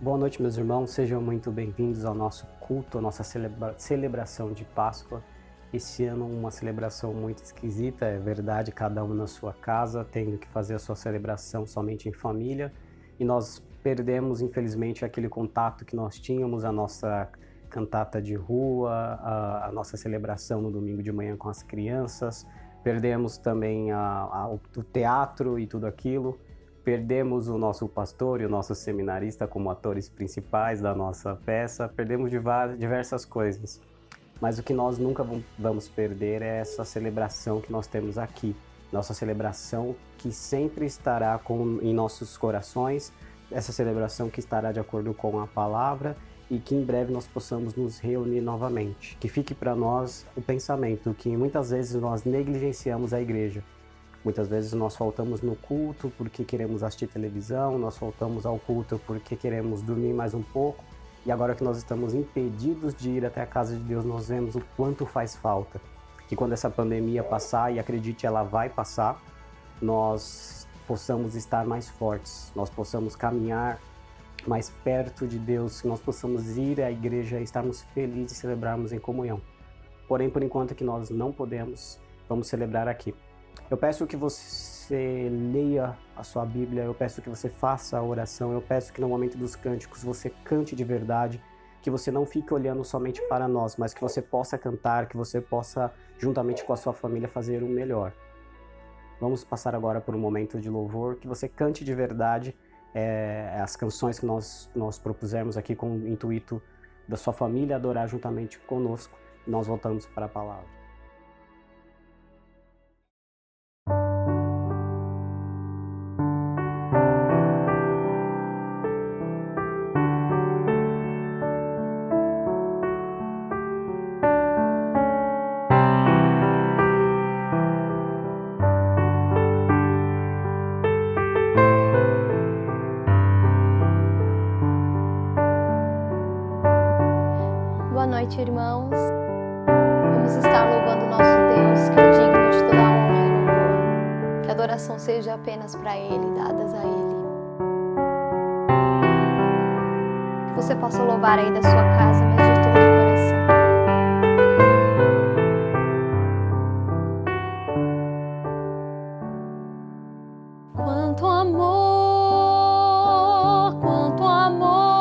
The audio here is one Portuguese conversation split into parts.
Boa noite, meus irmãos, sejam muito bem-vindos ao nosso culto, à nossa celebração de Páscoa. Esse ano uma celebração muito esquisita, é verdade, cada um na sua casa, tendo que fazer a sua celebração somente em família. E nós perdemos, infelizmente, aquele contato que nós tínhamos, a nossa cantata de rua, a nossa celebração no domingo de manhã com as crianças. Perdemos também o teatro e tudo aquilo. Perdemos o nosso pastor e o nosso seminarista como atores principais da nossa peça, perdemos diversas coisas. Mas o que nós nunca vamos perder é essa celebração que nós temos aqui. Nossa celebração que sempre estará em nossos corações, essa celebração que estará de acordo com a palavra e que em breve nós possamos nos reunir novamente. Que fique para nós o pensamento que muitas vezes nós negligenciamos a igreja. Muitas vezes nós faltamos no culto porque queremos assistir televisão, nós faltamos ao culto porque queremos dormir mais um pouco. E agora que nós estamos impedidos de ir até a casa de Deus, nós vemos o quanto faz falta. Que quando essa pandemia passar, e acredite, ela vai passar, nós possamos estar mais fortes, nós possamos caminhar mais perto de Deus, que nós possamos ir à igreja e estarmos felizes e celebrarmos em comunhão. Porém, por enquanto que nós não podemos, vamos celebrar aqui. Eu peço que você leia a sua Bíblia, eu peço que você faça a oração, eu peço que no momento dos cânticos você cante de verdade, que você não fique olhando somente para nós, mas que você possa cantar, que você possa, juntamente com a sua família, fazer o melhor. Vamos passar agora por um momento de louvor, que você cante de verdade as canções que nós propusemos aqui com o intuito da sua família adorar juntamente conosco. Nós voltamos para a palavra. Boa noite, irmãos. Vamos estar louvando o nosso Deus, que é digno de toda a honra e louvor. Que a adoração seja apenas para Ele, dadas a Ele. Que você possa louvar aí da sua casa, mas de todo o coração. Quanto amor. Amor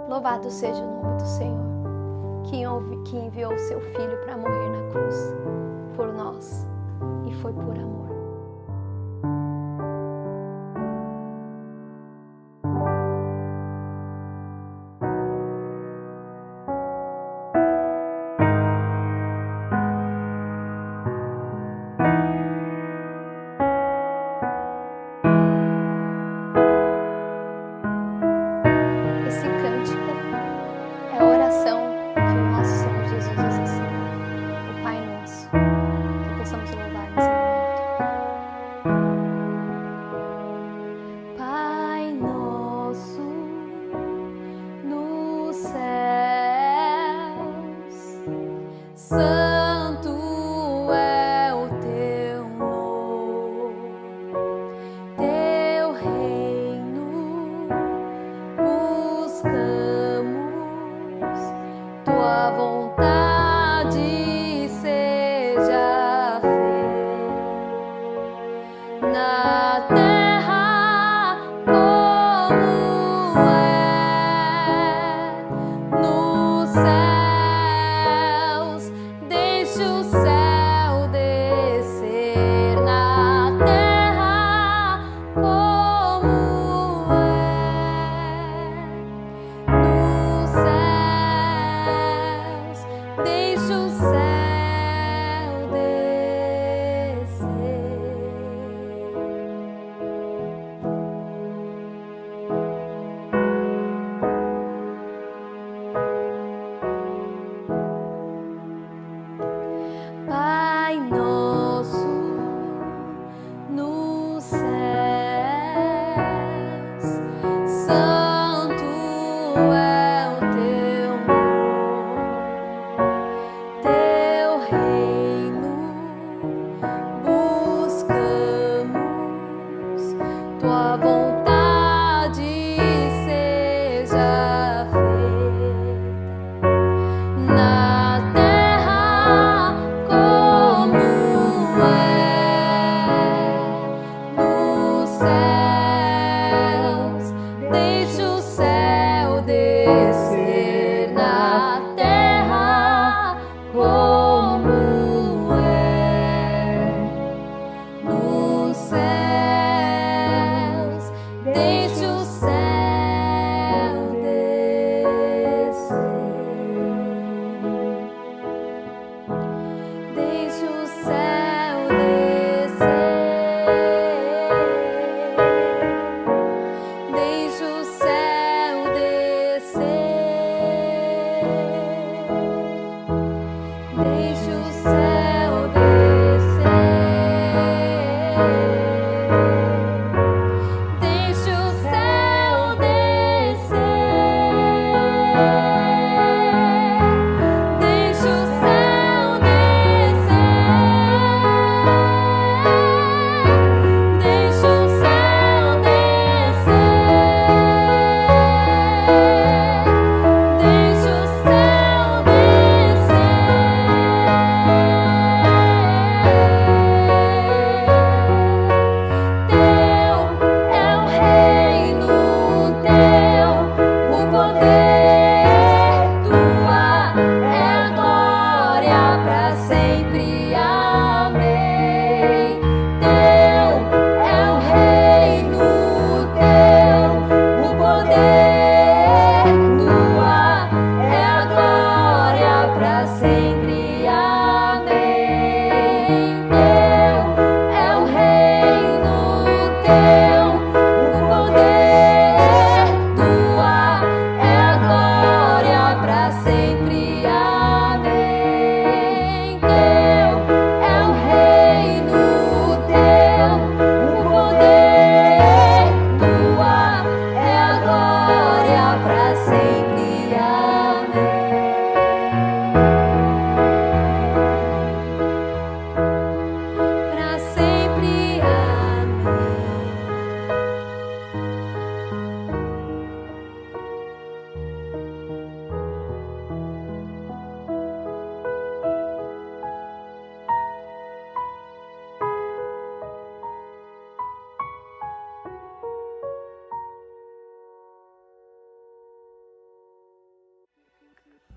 Louvado seja o nome do Senhor, que enviou o seu Filho para morrer na cruz por nós, e foi por amor. Esse cântico é a oração que o nosso Senhor Jesus nos ensinou, o Pai Nosso, que possamos louvar nesse momento.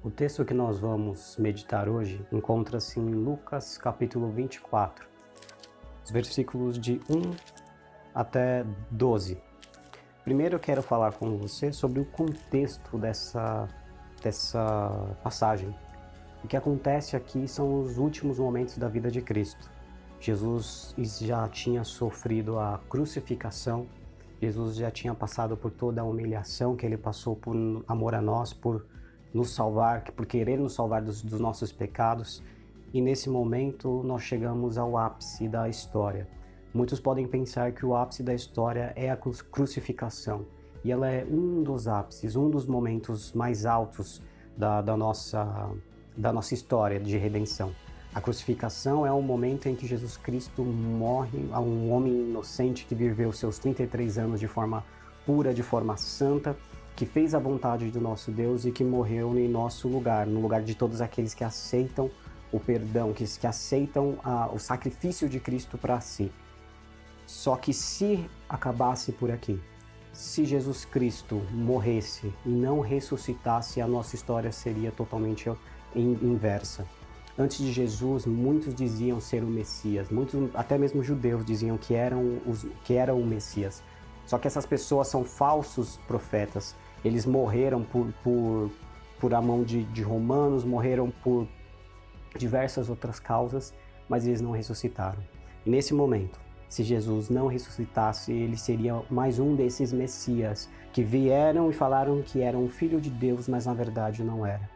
O texto que nós vamos meditar hoje encontra-se em Lucas capítulo 24, os versículos de 1 até 12. Primeiro eu quero falar com você sobre o contexto dessa passagem. O que acontece aqui são os últimos momentos da vida de Cristo. Jesus já tinha sofrido a crucificação, Jesus já tinha passado por toda a humilhação que ele passou por amor a nós, por nos salvar, por querer nos salvar dos nossos pecados. E nesse momento nós chegamos ao ápice da história. Muitos podem pensar que o ápice da história é a crucificação. E ela é um dos ápices, um dos momentos mais altos da nossa história de redenção. A crucificação é o momento em que Jesus Cristo morre a um homem inocente que viveu seus 33 anos de forma pura, de forma santa, que fez a vontade do nosso Deus e que morreu em nosso lugar, no lugar de todos aqueles que aceitam o perdão, que aceitam o sacrifício de Cristo para si. Só que se acabasse por aqui, se Jesus Cristo morresse e não ressuscitasse, a nossa história seria totalmente inversa. Antes de Jesus, muitos diziam ser o Messias, muitos, até mesmo judeus, diziam que eram o Messias. Só que essas pessoas são falsos profetas. Eles morreram por a mão de romanos, morreram por diversas outras causas, mas eles não ressuscitaram. E nesse momento, se Jesus não ressuscitasse, ele seria mais um desses Messias que vieram e falaram que eram o Filho de Deus, mas na verdade não era.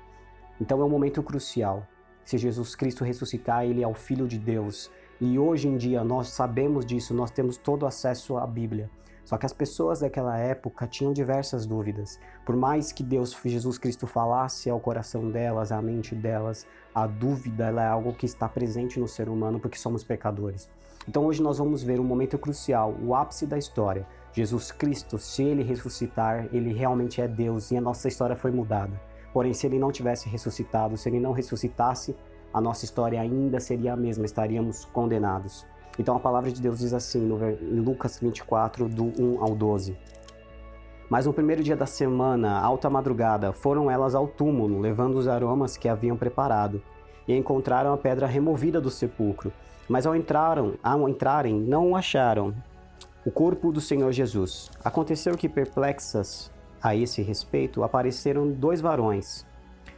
Então é um momento crucial. Se Jesus Cristo ressuscitar, ele é o Filho de Deus. E hoje em dia nós sabemos disso, nós temos todo acesso à Bíblia. Só que as pessoas daquela época tinham diversas dúvidas. Por mais que Jesus Cristo falasse ao coração delas, à mente delas, a dúvida ela é algo que está presente no ser humano porque somos pecadores. Então hoje nós vamos ver um momento crucial, o ápice da história. Jesus Cristo, se ele ressuscitar, ele realmente é Deus e a nossa história foi mudada. Porém, se ele não tivesse ressuscitado, se ele não ressuscitasse, a nossa história ainda seria a mesma, estaríamos condenados. Então a palavra de Deus diz assim, em Lucas 24, do 1 ao 12. Mas no primeiro dia da semana, alta madrugada, foram elas ao túmulo, levando os aromas que haviam preparado, e encontraram a pedra removida do sepulcro. Mas ao entrarem, não o acharam, o corpo do Senhor Jesus. Aconteceu que, perplexas a esse respeito, apareceram 2 varões,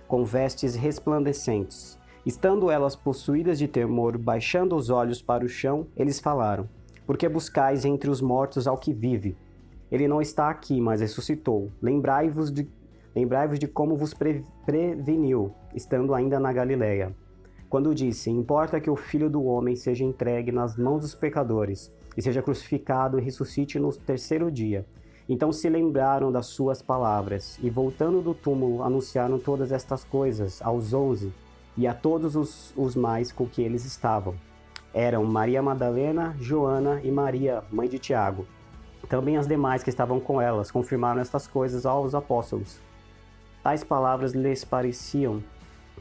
com vestes resplandecentes. Estando elas possuídas de temor, baixando os olhos para o chão, eles falaram: Por que buscais entre os mortos ao que vive? Ele não está aqui, mas ressuscitou. Lembrai-vos de como vos preveniu, estando ainda na Galileia. Quando disse: Importa que o Filho do Homem seja entregue nas mãos dos pecadores, e seja crucificado e ressuscite no 3º dia. Então se lembraram das suas palavras, e voltando do túmulo, anunciaram todas estas coisas aos 11, e a todos os mais com que eles estavam. Eram Maria Madalena, Joana e Maria, mãe de Tiago. Também as demais que estavam com elas confirmaram estas coisas aos apóstolos. Tais palavras lhes pareciam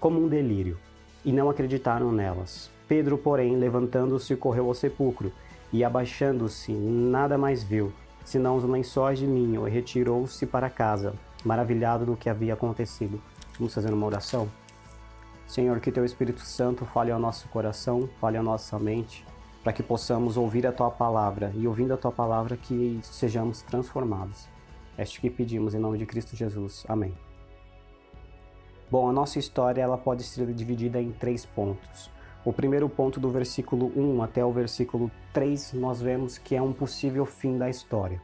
como um delírio, e não acreditaram nelas. Pedro, porém, levantando-se, correu ao sepulcro, e abaixando-se, nada mais viu, senão os lençóis de linho, e retirou-se para casa, maravilhado do que havia acontecido. Vamos fazer uma oração? Senhor, que Teu Espírito Santo fale ao nosso coração, fale à nossa mente, para que possamos ouvir a Tua Palavra, e ouvindo a Tua Palavra que sejamos transformados. É isto que pedimos em nome de Cristo Jesus. Amém. Bom, a nossa história ela pode ser dividida em 3 pontos. O primeiro ponto, do versículo 1 até o versículo 3, nós vemos que é um possível fim da história.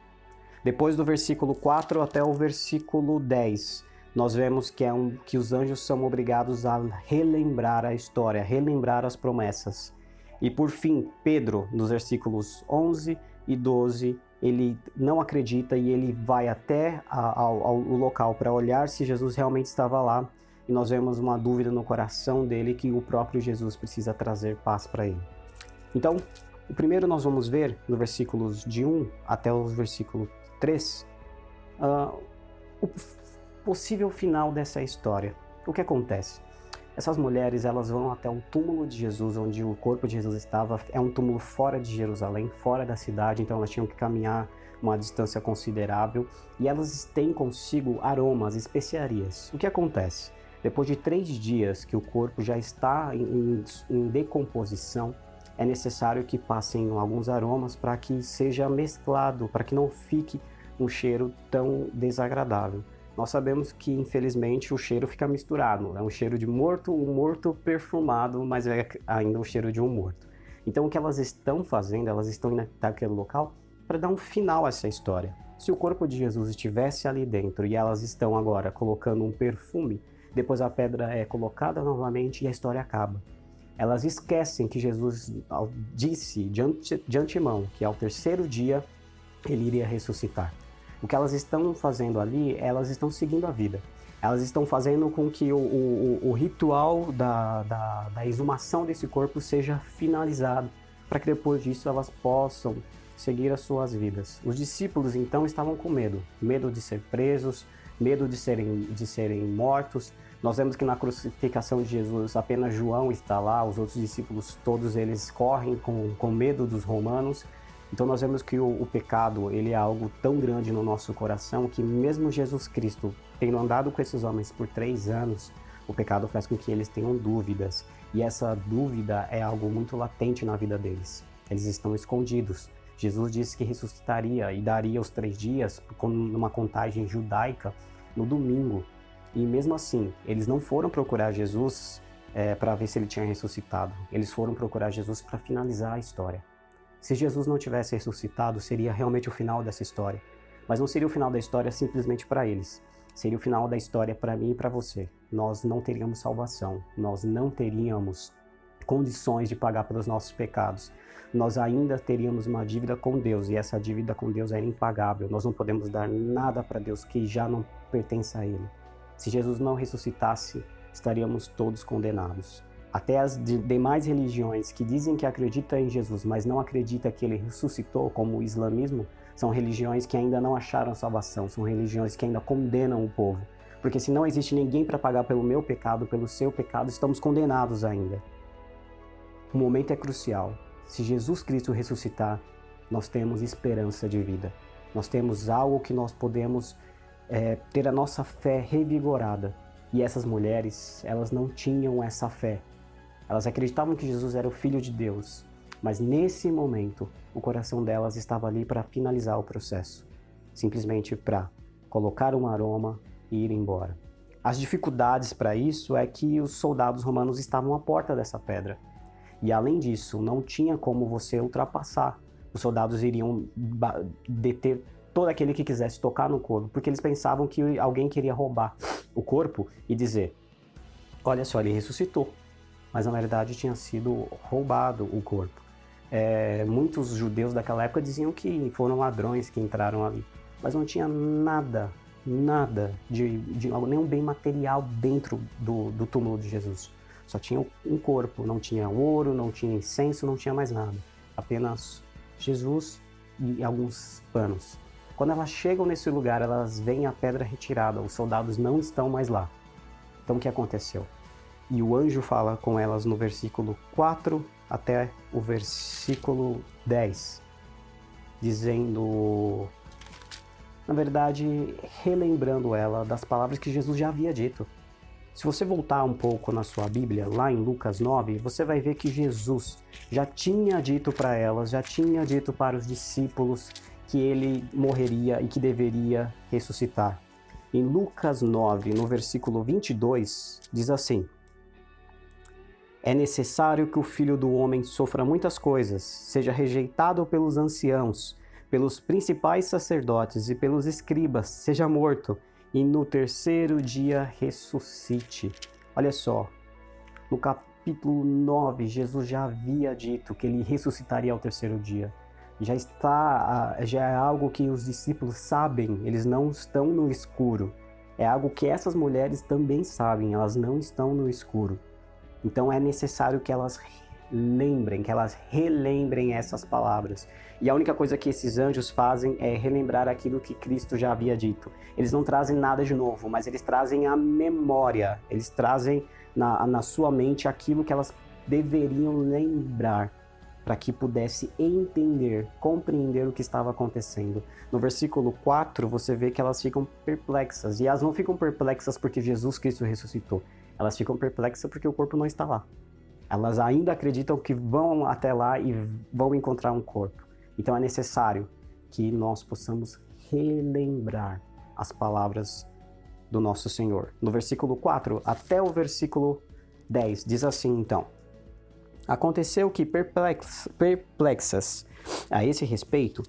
Depois do versículo 4 até o versículo 10, nós vemos que os anjos são obrigados a relembrar a história, relembrar as promessas. E por fim, Pedro, nos versículos 11 e 12, ele não acredita e ele vai até ao local para olhar se Jesus realmente estava lá. E nós vemos uma dúvida no coração dele que o próprio Jesus precisa trazer paz para ele. Então, o primeiro nós vamos ver, no versículos de 1 até o versículo 3, o possível final dessa história. O que acontece? Essas mulheres, elas vão até o túmulo de Jesus, onde o corpo de Jesus estava. É um túmulo fora de Jerusalém, fora da cidade, então elas tinham que caminhar uma distância considerável. E elas têm consigo aromas, especiarias. O que acontece? Depois de 3 dias que o corpo já está em decomposição, é necessário que passem alguns aromas para que seja mesclado, para que não fique um cheiro tão desagradável. Nós sabemos que, infelizmente, o cheiro fica misturado. É um cheiro de morto, um morto perfumado, mas é ainda um cheiro de um morto. Então, o que elas estão fazendo? Elas estão indo naquele local para dar um final a essa história. Se o corpo de Jesus estivesse ali dentro e elas estão agora colocando um perfume, depois a pedra é colocada novamente e a história acaba. Elas esquecem que Jesus disse de antemão que ao 3º dia ele iria ressuscitar. O que elas estão fazendo ali, elas estão seguindo a vida. Elas estão fazendo com que o ritual da exumação desse corpo seja finalizado, para que depois disso elas possam seguir as suas vidas. Os discípulos então estavam com medo de ser presos, medo de serem mortos. Nós vemos que na crucificação de Jesus apenas João está lá, os outros discípulos todos eles correm com medo dos romanos. Então nós vemos que o pecado ele é algo tão grande no nosso coração que mesmo Jesus Cristo tendo andado com esses homens por 3 anos, o pecado faz com que eles tenham dúvidas. E essa dúvida é algo muito latente na vida deles. Eles estão escondidos. Jesus disse que ressuscitaria e daria os 3 dias, numa contagem judaica, no domingo. E mesmo assim, eles não foram procurar Jesus para ver se ele tinha ressuscitado. Eles foram procurar Jesus para finalizar a história. Se Jesus não tivesse ressuscitado, seria realmente o final dessa história. Mas não seria o final da história simplesmente para eles. Seria o final da história para mim e para você. Nós não teríamos salvação. Nós não teríamos condições de pagar pelos nossos pecados. Nós ainda teríamos uma dívida com Deus e essa dívida com Deus era impagável. Nós não podemos dar nada para Deus que já não pertence a Ele. Se Jesus não ressuscitasse, estaríamos todos condenados. Até as demais religiões que dizem que acreditam em Jesus, mas não acreditam que Ele ressuscitou, como o islamismo, são religiões que ainda não acharam salvação, são religiões que ainda condenam o povo. Porque se não existe ninguém para pagar pelo meu pecado, pelo seu pecado, estamos condenados ainda. O momento é crucial. Se Jesus Cristo ressuscitar, nós temos esperança de vida. Nós temos algo que nós podemos ter a nossa fé revigorada. E essas mulheres, elas não tinham essa fé. Elas acreditavam que Jesus era o Filho de Deus. Mas nesse momento, o coração delas estava ali para finalizar o processo. Simplesmente para colocar um aroma e ir embora. As dificuldades para isso é que os soldados romanos estavam à porta dessa pedra. E além disso, não tinha como você ultrapassar. Os soldados iriam deter todo aquele que quisesse tocar no corpo, porque eles pensavam que alguém queria roubar o corpo e dizer: olha só, ele ressuscitou. Mas na verdade tinha sido roubado o corpo. Muitos judeus daquela época diziam que foram ladrões que entraram ali. Mas não tinha nada de nenhum bem material dentro do túmulo de Jesus. Só tinha um corpo, não tinha ouro, não tinha incenso, não tinha mais nada. Apenas Jesus e alguns panos. Quando elas chegam nesse lugar, elas veem a pedra retirada, os soldados não estão mais lá. Então o que aconteceu? E o anjo fala com elas no versículo 4 até o versículo 10, dizendo, na verdade, relembrando ela das palavras que Jesus já havia dito. Se você voltar um pouco na sua Bíblia, lá em Lucas 9, você vai ver que Jesus já tinha dito para elas, já tinha dito para os discípulos que ele morreria e que deveria ressuscitar. Em Lucas 9, no versículo 22, diz assim: é necessário que o Filho do Homem sofra muitas coisas, seja rejeitado pelos anciãos, pelos principais sacerdotes e pelos escribas, seja morto, e no 3º dia ressuscite. Olha só, no capítulo 9, Jesus já havia dito que ele ressuscitaria ao 3º dia. Já é algo que os discípulos sabem, eles não estão no escuro. É algo que essas mulheres também sabem, elas não estão no escuro. Então é necessário que elas lembrem, que elas relembrem essas palavras. E a única coisa que esses anjos fazem é relembrar aquilo que Cristo já havia dito. Eles não trazem nada de novo, mas eles trazem a memória, eles trazem na sua mente aquilo que elas deveriam lembrar. para que pudesse entender, compreender o que estava acontecendo. No versículo 4, você vê que elas ficam perplexas, e elas não ficam perplexas porque Jesus Cristo ressuscitou, elas ficam perplexas porque o corpo não está lá. Elas ainda acreditam que vão até lá e vão encontrar um corpo. Então é necessário que nós possamos relembrar as palavras do nosso Senhor. No versículo 4 até o versículo 10, diz assim então: aconteceu que perplexas a esse respeito,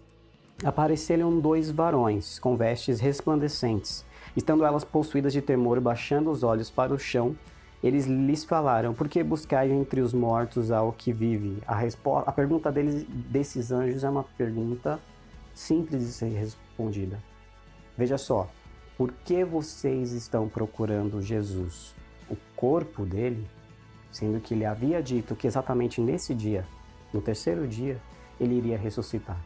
apareceram 2 varões com vestes resplandecentes. Estando elas possuídas de temor, baixando os olhos para o chão, eles lhes falaram: por que buscais entre os mortos ao que vive? A pergunta desses anjos é uma pergunta simples de ser respondida. Veja só, por que vocês estão procurando Jesus? O corpo dele, sendo que ele havia dito que exatamente nesse dia, no 3º dia, ele iria ressuscitar.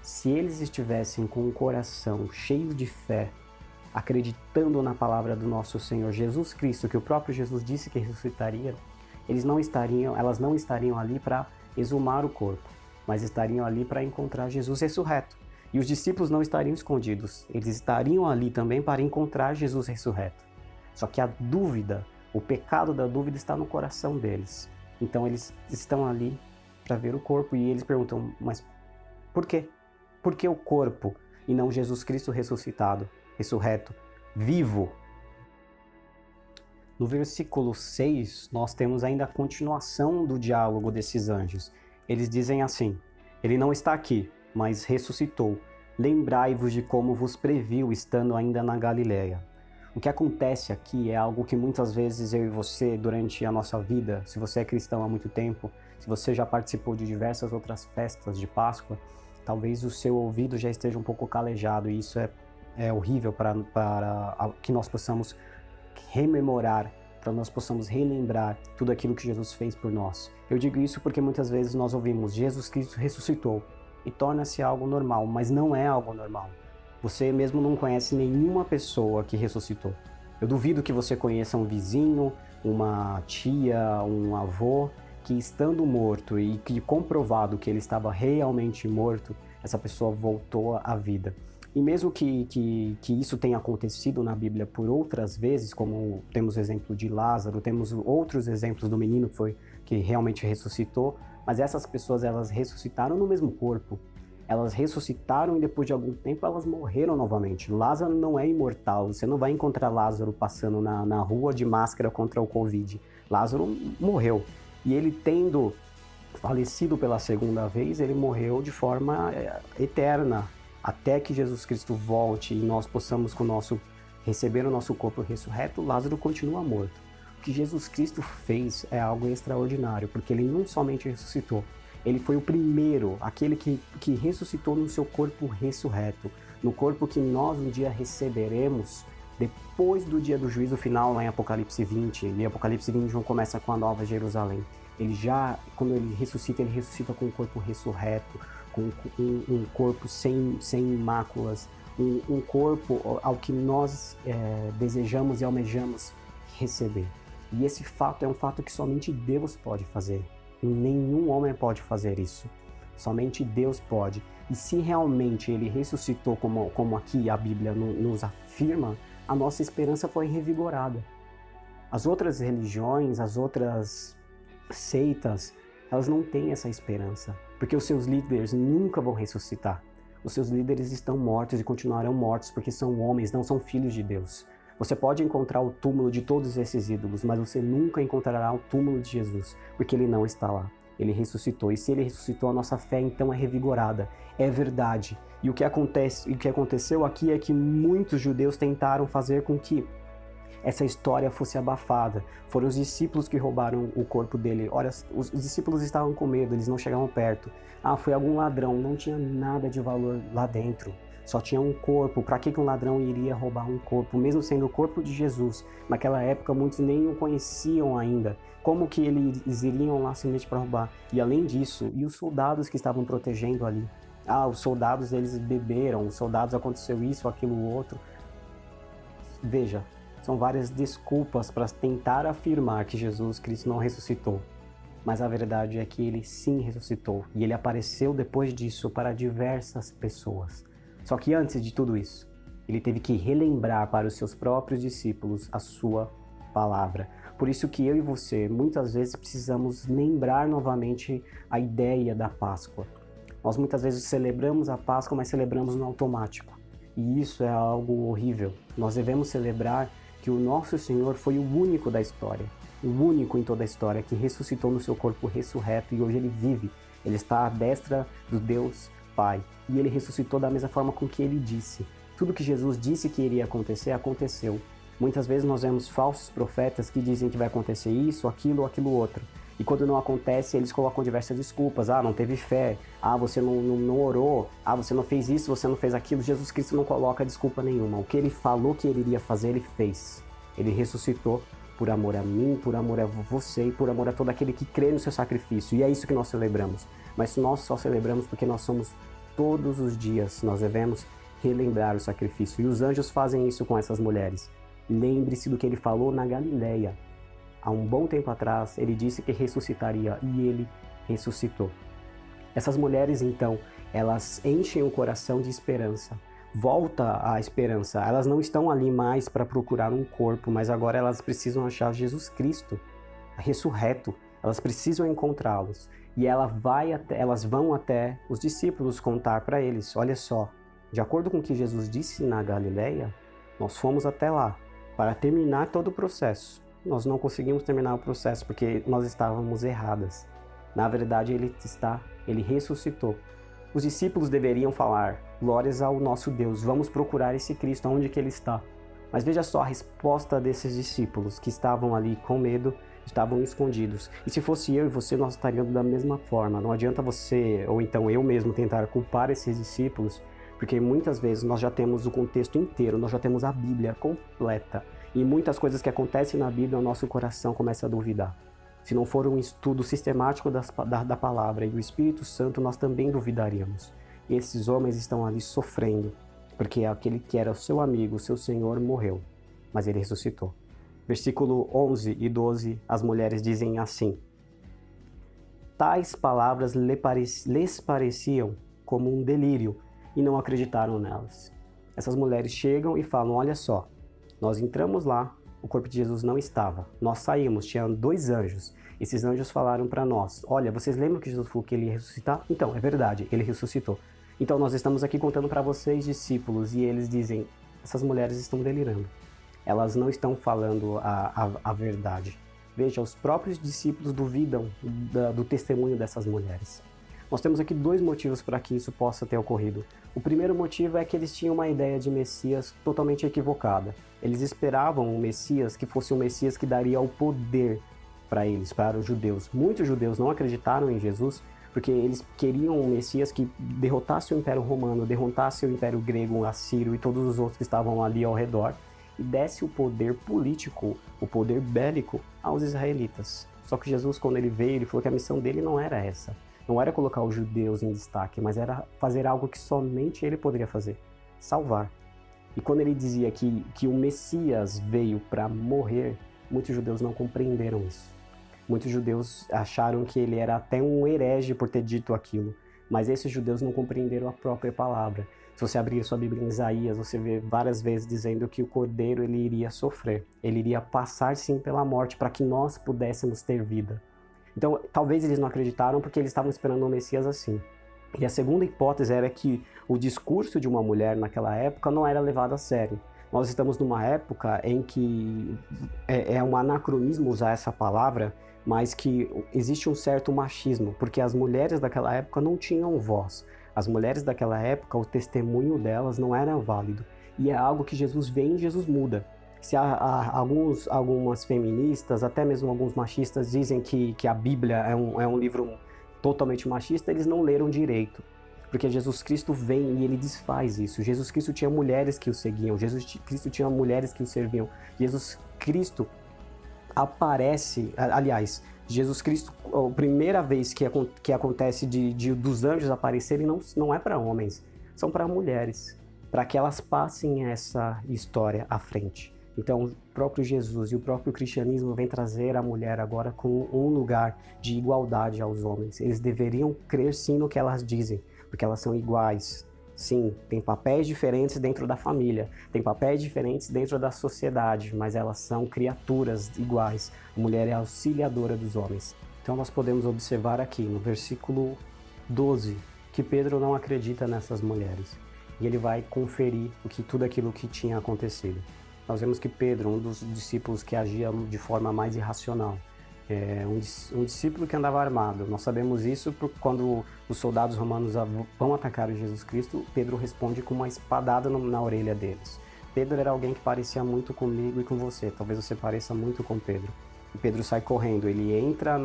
Se eles estivessem com o coração cheio de fé, acreditando na palavra do nosso Senhor Jesus Cristo, que o próprio Jesus disse que ressuscitaria, elas não estariam ali para exumar o corpo, mas estariam ali para encontrar Jesus ressurreto. E os discípulos não estariam escondidos, eles estariam ali também para encontrar Jesus ressurreto. Só que a dúvida, o pecado da dúvida está no coração deles. Então eles estão ali para ver o corpo e eles perguntam: mas por quê? Por que o corpo e não Jesus Cristo ressuscitado, ressurreto, vivo? No versículo 6, nós temos ainda a continuação do diálogo desses anjos. Eles dizem assim: ele não está aqui, mas ressuscitou. Lembrai-vos de como vos previu, estando ainda na Galileia. O que acontece aqui é algo que muitas vezes eu e você, durante a nossa vida, se você é cristão há muito tempo, se você já participou de diversas outras festas de Páscoa, talvez o seu ouvido já esteja um pouco calejado, e isso é horrível para que nós possamos rememorar, para nós possamos relembrar tudo aquilo que Jesus fez por nós. Eu digo isso porque muitas vezes nós ouvimos: Jesus Cristo ressuscitou, e torna-se algo normal, mas não é algo normal. Você mesmo não conhece nenhuma pessoa que ressuscitou. Eu duvido que você conheça um vizinho, uma tia, um avô, que estando morto e que comprovado que ele estava realmente morto, essa pessoa voltou à vida. E mesmo que isso tenha acontecido na Bíblia por outras vezes, como temos o exemplo de Lázaro, temos outros exemplos do menino que realmente ressuscitou, mas essas pessoas, elas ressuscitaram no mesmo corpo. Elas ressuscitaram e depois de algum tempo elas morreram novamente. Lázaro não é imortal, você não vai encontrar Lázaro passando na rua de máscara contra o Covid. Lázaro morreu. E ele, tendo falecido pela 2ª vez, ele morreu de forma eterna, até que Jesus Cristo volte e nós possamos receber o nosso corpo ressurreto. Lázaro continua morto. O que Jesus Cristo fez é algo extraordinário, porque ele não somente ressuscitou, ele foi o primeiro, aquele que ressuscitou no seu corpo ressurreto, no corpo que nós um dia receberemos depois do dia do juízo final, lá em Apocalipse 20, e Apocalipse 21 começa com a Nova Jerusalém. Quando ele ressuscita com um corpo ressurreto, com um corpo sem máculas, um corpo ao que nós desejamos e almejamos receber. E esse fato é um fato que somente Deus pode fazer. Nenhum homem pode fazer isso. Somente Deus pode. E se realmente ele ressuscitou, como aqui a Bíblia nos afirma, a nossa esperança foi revigorada. As outras religiões, as outras seitas, elas não têm essa esperança, porque os seus líderes nunca vão ressuscitar. Os seus líderes estão mortos e continuarão mortos porque são homens, não são filhos de Deus. Você pode encontrar o túmulo de todos esses ídolos, mas você nunca encontrará o túmulo de Jesus, porque ele não está lá. Ele ressuscitou, e se ele ressuscitou, a nossa fé então é revigorada, é verdade. E o que aconteceu aqui é que muitos judeus tentaram fazer com que essa história fosse abafada. Foram os discípulos que roubaram o corpo dele. Olha, os discípulos estavam com medo, eles não chegavam perto. Foi algum ladrão, não tinha nada de valor lá dentro. Só tinha um corpo. Para que um ladrão iria roubar um corpo, mesmo sendo o corpo de Jesus? Naquela época, muitos nem o conheciam ainda. Como que eles iriam lá simplesmente para roubar? E além disso, e os soldados que estavam protegendo ali? Os soldados, eles beberam, os soldados, aconteceu isso, aquilo, outro. Veja, são várias desculpas para tentar afirmar que Jesus Cristo não ressuscitou. mas a verdade é que ele sim ressuscitou e ele apareceu depois disso para diversas pessoas. Só que antes de tudo isso, ele teve que relembrar para os seus próprios discípulos a sua palavra. Por isso que eu e você, muitas vezes, precisamos lembrar novamente a ideia da Páscoa. Nós muitas vezes celebramos a Páscoa, mas celebramos no automático. E isso é algo horrível. Nós devemos celebrar que o nosso Senhor foi o único da história, o único em toda a história que ressuscitou no seu corpo ressurreto e hoje ele vive. Ele está à destra do Deus Pai. E ele ressuscitou da mesma forma com que ele disse. Tudo que Jesus disse que iria acontecer, aconteceu. Muitas vezes nós vemos falsos profetas que dizem que vai acontecer isso, aquilo ou aquilo outro. E quando não acontece, eles colocam diversas desculpas. Não teve fé. Você não orou. Você não fez isso, você não fez aquilo. Jesus Cristo não coloca desculpa nenhuma. O que ele falou que ele iria fazer, ele fez. Ele ressuscitou por amor a mim, por amor a você e por amor a todo aquele que crê no seu sacrifício. E é isso que nós celebramos. Mas nós só celebramos porque nós somos todos os dias. Nós devemos relembrar o sacrifício. E os anjos fazem isso com essas mulheres. Lembre-se do que ele falou na Galileia. Há um bom tempo atrás, ele disse que ressuscitaria e ele ressuscitou. Essas mulheres, então, elas enchem o coração de esperança. Volta a esperança. Elas não estão ali mais para procurar um corpo, mas agora elas precisam achar Jesus Cristo, ressurreto. Elas precisam encontrá-los. E elas vão até os discípulos contar para eles. Olha só, de acordo com o que Jesus disse na Galileia, nós fomos até lá para terminar todo o processo. Nós não conseguimos terminar o processo porque nós estávamos erradas. Na verdade, ele ressuscitou. Os discípulos deveriam falar, glórias ao nosso Deus, vamos procurar esse Cristo, onde que ele está? Mas veja só a resposta desses discípulos que estavam ali com medo, estavam escondidos. E se fosse eu e você, nós estaríamos da mesma forma. Não adianta você, ou então eu mesmo, tentar culpar esses discípulos, porque muitas vezes nós já temos o contexto inteiro, nós já temos a Bíblia completa. E muitas coisas que acontecem na Bíblia, o nosso coração começa a duvidar. Se não for um estudo sistemático da palavra e do Espírito Santo, nós também duvidaríamos. E esses homens estão ali sofrendo, porque aquele que era o seu amigo, o seu Senhor, morreu, mas ele ressuscitou. Versículo 11 e 12, as mulheres dizem assim: tais palavras lhes pareciam como um delírio e não acreditaram nelas. Essas mulheres chegam e falam, olha só, nós entramos lá, o corpo de Jesus não estava. Nós saímos, tinha 2 anjos. Esses anjos falaram para nós, olha, vocês lembram que Jesus falou que ele ia ressuscitar? Então, é verdade, ele ressuscitou. Então nós estamos aqui contando para vocês, discípulos, e eles dizem, essas mulheres estão delirando. Elas não estão falando a verdade. Veja, os próprios discípulos duvidam do testemunho dessas mulheres. Nós temos aqui 2 motivos para que isso possa ter ocorrido. O primeiro motivo é que eles tinham uma ideia de Messias totalmente equivocada. Eles esperavam um Messias que fosse um Messias que daria o poder para eles, para os judeus. Muitos judeus não acreditaram em Jesus porque eles queriam um Messias que derrotasse o Império Romano, derrotasse o Império Grego, Assírio e todos os outros que estavam ali ao redor e desse o poder político, o poder bélico aos israelitas. Só que Jesus, quando ele veio, ele falou que a missão dele não era essa. Não era colocar os judeus em destaque, mas era fazer algo que somente ele poderia fazer, salvar. E quando ele dizia que o Messias veio para morrer, muitos judeus não compreenderam isso. Muitos judeus acharam que ele era até um herege por ter dito aquilo, mas esses judeus não compreenderam a própria palavra. Se você abrir sua Bíblia em Isaías, você vê várias vezes dizendo que o Cordeiro ele iria sofrer, ele iria passar sim pela morte para que nós pudéssemos ter vida. Então, talvez eles não acreditaram porque eles estavam esperando um Messias assim. E a segunda hipótese era que o discurso de uma mulher naquela época não era levado a sério. Nós estamos numa época em que é um anacronismo usar essa palavra, mas que existe um certo machismo, porque as mulheres daquela época não tinham voz. As mulheres daquela época, o testemunho delas não era válido. E é algo que Jesus vem e Jesus muda. Se algumas feministas, até mesmo alguns machistas, dizem que a Bíblia é um livro totalmente machista, eles não leram direito. Porque Jesus Cristo vem e ele desfaz isso. Jesus Cristo tinha mulheres que o seguiam, Jesus Cristo tinha mulheres que o serviam. Jesus Cristo aparece, aliás, Jesus Cristo, a primeira vez que acontece dos anjos aparecerem não é para homens, são para mulheres, para que elas passem essa história à frente. Então, o próprio Jesus e o próprio cristianismo vem trazer a mulher agora com um lugar de igualdade aos homens. Eles deveriam crer sim no que elas dizem, porque elas são iguais. Sim, tem papéis diferentes dentro da família, tem papéis diferentes dentro da sociedade, mas elas são criaturas iguais. A mulher é auxiliadora dos homens. Então nós podemos observar aqui no versículo 12 que Pedro não acredita nessas mulheres e ele vai conferir tudo aquilo que tinha acontecido. Nós vemos que Pedro, um dos discípulos que agia de forma mais irracional, um discípulo que andava armado. Nós sabemos isso porque quando os soldados romanos vão atacar Jesus Cristo, Pedro responde com uma espadada na orelha deles. Pedro era alguém que parecia muito comigo e com você, talvez você pareça muito com Pedro. E Pedro sai correndo, ele entra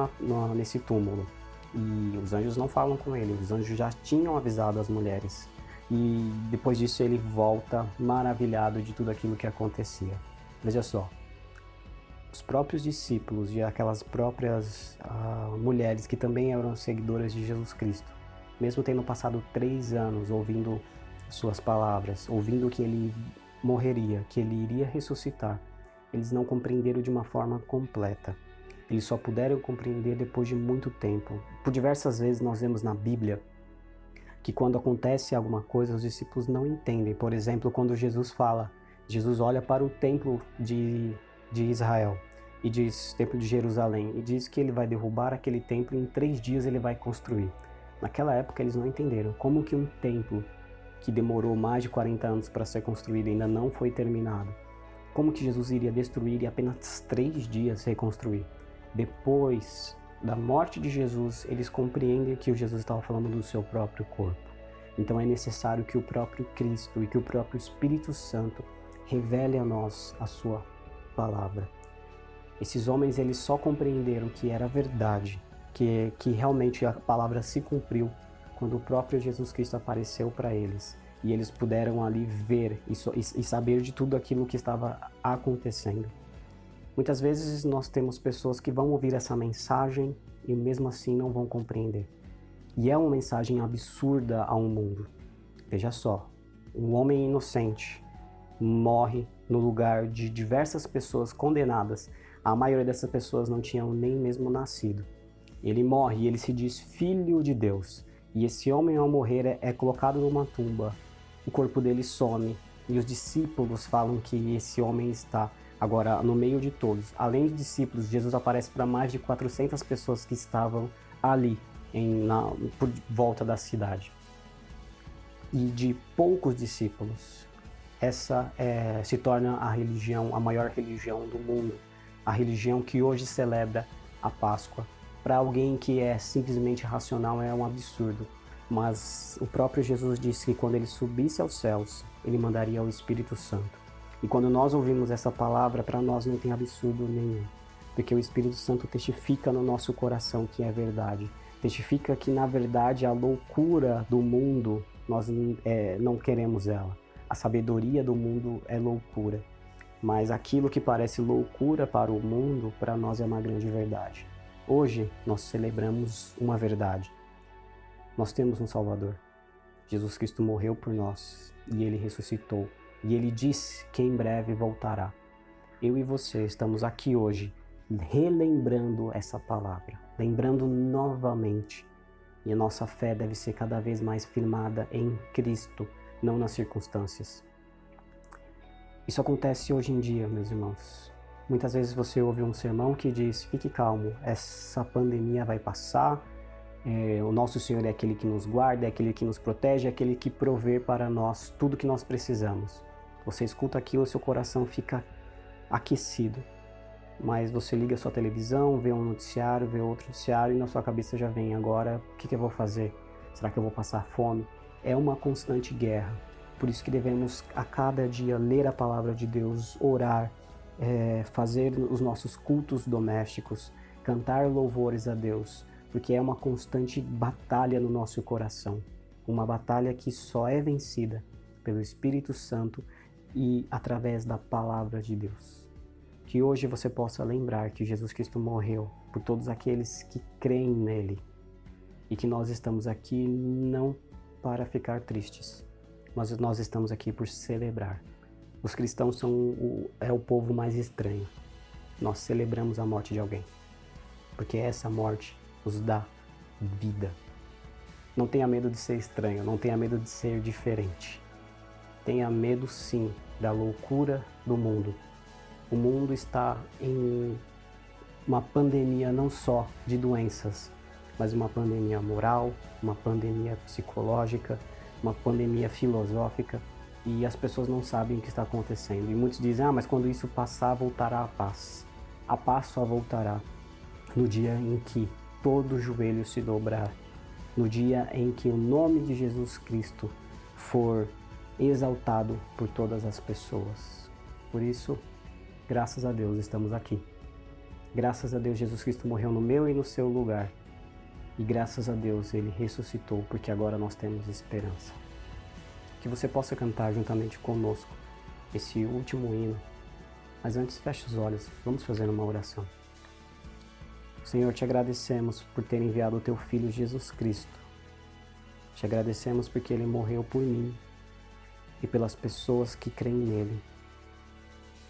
nesse túmulo e os anjos não falam com ele, os anjos já tinham avisado as mulheres. E depois disso ele volta maravilhado de tudo aquilo que acontecia. Veja só, os próprios discípulos e aquelas próprias mulheres que também eram seguidoras de Jesus Cristo, mesmo tendo passado 3 anos ouvindo suas palavras, ouvindo que ele morreria, que ele iria ressuscitar, eles não compreenderam de uma forma completa. Eles só puderam compreender depois de muito tempo. Por diversas vezes nós vemos na Bíblia que quando acontece alguma coisa, os discípulos não entendem. Por exemplo, quando Jesus olha para o templo de Israel e diz, templo de Jerusalém, e diz que ele vai derrubar aquele templo e em 3 dias ele vai construir. Naquela época eles não entenderam como que um templo que demorou mais de 40 anos para ser construído ainda não foi terminado. Como que Jesus iria destruir e apenas 3 dias reconstruir? Depois da morte de Jesus, eles compreendem que o Jesus estava falando do seu próprio corpo. Então é necessário que o próprio Cristo e que o próprio Espírito Santo revele a nós a sua palavra. Esses homens, eles só compreenderam que era verdade, que realmente a palavra se cumpriu quando o próprio Jesus Cristo apareceu para eles. E eles puderam ali ver e saber de tudo aquilo que estava acontecendo. Muitas vezes nós temos pessoas que vão ouvir essa mensagem e mesmo assim não vão compreender. E é uma mensagem absurda ao mundo. Veja só, um homem inocente morre no lugar de diversas pessoas condenadas. A maioria dessas pessoas não tinham nem mesmo nascido. Ele morre e ele se diz filho de Deus. E esse homem, ao morrer, é colocado numa tumba. O corpo dele some e os discípulos falam que esse homem está agora no meio de todos. Além dos discípulos, Jesus aparece para mais de 400 pessoas que estavam ali por volta da cidade. E de poucos discípulos, essa se torna a maior religião do mundo. A religião que hoje celebra a Páscoa. Para alguém que é simplesmente racional é um absurdo. Mas o próprio Jesus disse que quando ele subisse aos céus, ele mandaria o Espírito Santo. E quando nós ouvimos essa palavra, para nós não tem absurdo nenhum. Porque o Espírito Santo testifica no nosso coração que é verdade. Testifica que, na verdade, a loucura do mundo, nós não queremos ela. A sabedoria do mundo é loucura. Mas aquilo que parece loucura para o mundo, para nós é uma grande verdade. Hoje, nós celebramos uma verdade. Nós temos um Salvador. Jesus Cristo morreu por nós e Ele ressuscitou. E Ele disse que em breve voltará. Eu e você estamos aqui hoje relembrando essa palavra, lembrando novamente. E a nossa fé deve ser cada vez mais firmada em Cristo, não nas circunstâncias. Isso acontece hoje em dia, meus irmãos. Muitas vezes você ouve um sermão que diz, fique calmo, essa pandemia vai passar, o nosso Senhor é aquele que nos guarda, é aquele que nos protege, é aquele que provê para nós tudo que nós precisamos. Você escuta aquilo, seu coração fica aquecido, mas você liga a sua televisão, vê um noticiário, vê outro noticiário e na sua cabeça já vem, agora o que eu vou fazer? Será que eu vou passar fome? É uma constante guerra, por isso que devemos a cada dia ler a palavra de Deus, orar, fazer os nossos cultos domésticos, cantar louvores a Deus, porque é uma constante batalha no nosso coração, uma batalha que só é vencida pelo Espírito Santo e através da palavra de Deus. Que hoje você possa lembrar que Jesus Cristo morreu por todos aqueles que creem nele e que nós estamos aqui não para ficar tristes, mas nós estamos aqui por celebrar. Os cristãos é o povo mais estranho. Nós celebramos a morte de alguém, porque essa morte nos dá vida. Não tenha medo de ser estranho, não tenha medo de ser diferente. Tenha medo sim da loucura do mundo. O mundo está em uma pandemia não só de doenças, mas uma pandemia moral, uma pandemia psicológica, uma pandemia filosófica, e as pessoas não sabem o que está acontecendo. E muitos dizem, mas quando isso passar, voltará a paz. A paz só voltará no dia em que todo joelho se dobrar, no dia em que o nome de Jesus Cristo for exaltado por todas as pessoas. Por isso, graças a Deus estamos aqui. Graças a Deus Jesus Cristo morreu no meu e no seu lugar. E graças a Deus Ele ressuscitou, porque agora nós temos esperança. Que você possa cantar juntamente conosco esse último hino. Mas antes, feche os olhos, vamos fazer uma oração. Senhor, te agradecemos por ter enviado o teu Filho Jesus Cristo. Te agradecemos porque Ele morreu por mim e pelas pessoas que creem nele.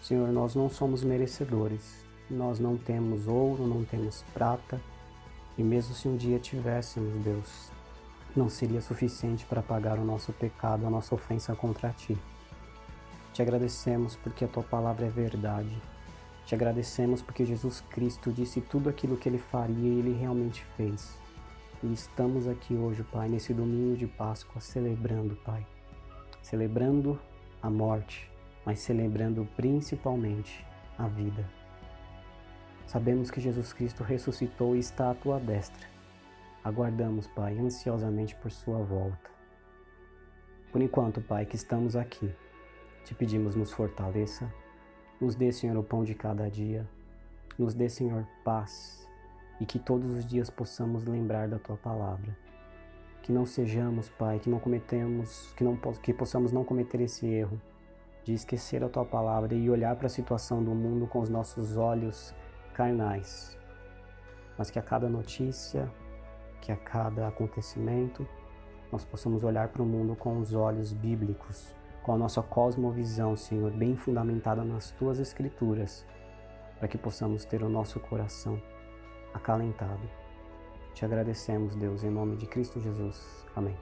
Senhor, nós não somos merecedores. Nós não temos ouro, não temos prata. E mesmo se um dia tivéssemos, Deus, não seria suficiente para pagar o nosso pecado, a nossa ofensa contra ti. Te agradecemos porque a tua palavra é verdade. Te agradecemos porque Jesus Cristo disse tudo aquilo que ele faria e ele realmente fez. E estamos aqui hoje, Pai, nesse domingo de Páscoa, celebrando, Pai. Celebrando a morte, mas celebrando principalmente a vida. Sabemos que Jesus Cristo ressuscitou e está à tua destra. Aguardamos, Pai, ansiosamente por sua volta. Por enquanto, Pai, que estamos aqui, te pedimos, nos fortaleça, nos dê, Senhor, o pão de cada dia, nos dê, Senhor, paz, e que todos os dias possamos lembrar da tua palavra. Que não sejamos, Pai, que possamos não cometer esse erro de esquecer a tua palavra e olhar para a situação do mundo com os nossos olhos carnais, mas que a cada notícia, que a cada acontecimento, nós possamos olhar para o mundo com os olhos bíblicos, com a nossa cosmovisão, Senhor, bem fundamentada nas tuas escrituras, para que possamos ter o nosso coração acalentado. Te agradecemos, Deus, em nome de Cristo Jesus. Amém.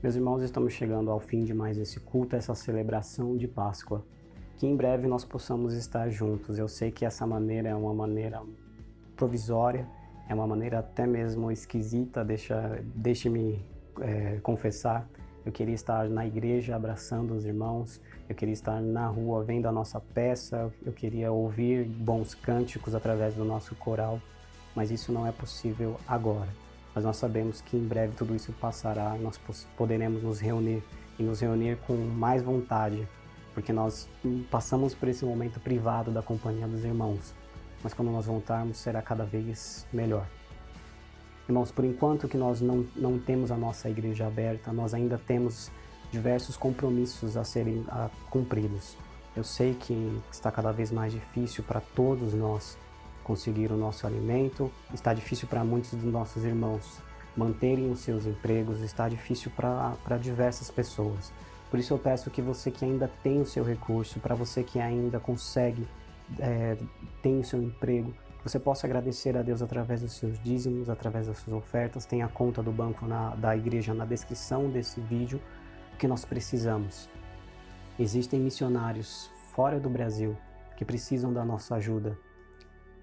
Meus irmãos, estamos chegando ao fim de mais esse culto, essa celebração de Páscoa. Que em breve nós possamos estar juntos. Eu sei que essa maneira é uma maneira provisória, é uma maneira até mesmo esquisita, deixe-me confessar. Eu queria estar na igreja abraçando os irmãos, eu queria estar na rua vendo a nossa peça, eu queria ouvir bons cânticos através do nosso coral, mas isso não é possível agora. Mas nós sabemos que em breve tudo isso passará e nós poderemos nos reunir e nos reunir com mais vontade, porque nós passamos por esse momento privado da companhia dos irmãos, mas quando nós voltarmos será cada vez melhor. Irmãos, por enquanto que nós não temos a nossa igreja aberta, nós ainda temos diversos compromissos a serem cumpridos. Eu sei que está cada vez mais difícil para todos nós conseguir o nosso alimento, está difícil para muitos dos nossos irmãos manterem os seus empregos, está difícil para diversas pessoas. Por isso eu peço que você que ainda tem o seu recurso, para você que ainda consegue, tem o seu emprego, que você possa agradecer a Deus através dos seus dízimos, através das suas ofertas. Tem a conta do banco da igreja na descrição desse vídeo, que nós precisamos. Existem missionários fora do Brasil que precisam da nossa ajuda.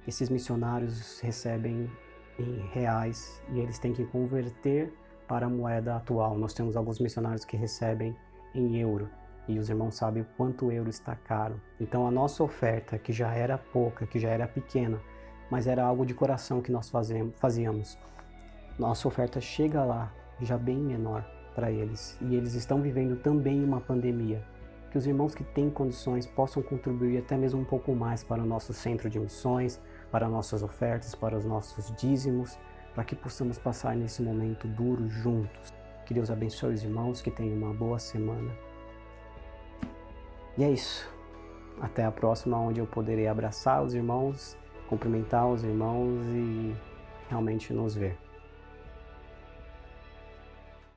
Esses missionários recebem em reais e eles têm que converter para a moeda atual. Nós temos alguns missionários que recebem em euro e os irmãos sabem o quanto o euro está caro. Então a nossa oferta, que já era pouca, que já era pequena, mas era algo de coração que nós fazíamos, nossa oferta chega lá já bem menor para eles, e eles estão vivendo também uma pandemia. Que os irmãos que têm condições possam contribuir até mesmo um pouco mais para o nosso centro de missões, para nossas ofertas, para os nossos dízimos, para que possamos passar nesse momento duro juntos. Que Deus abençoe os irmãos, que tenham uma boa semana. E é isso. Até a próxima, onde eu poderei abraçar os irmãos, cumprimentar os irmãos e realmente nos ver.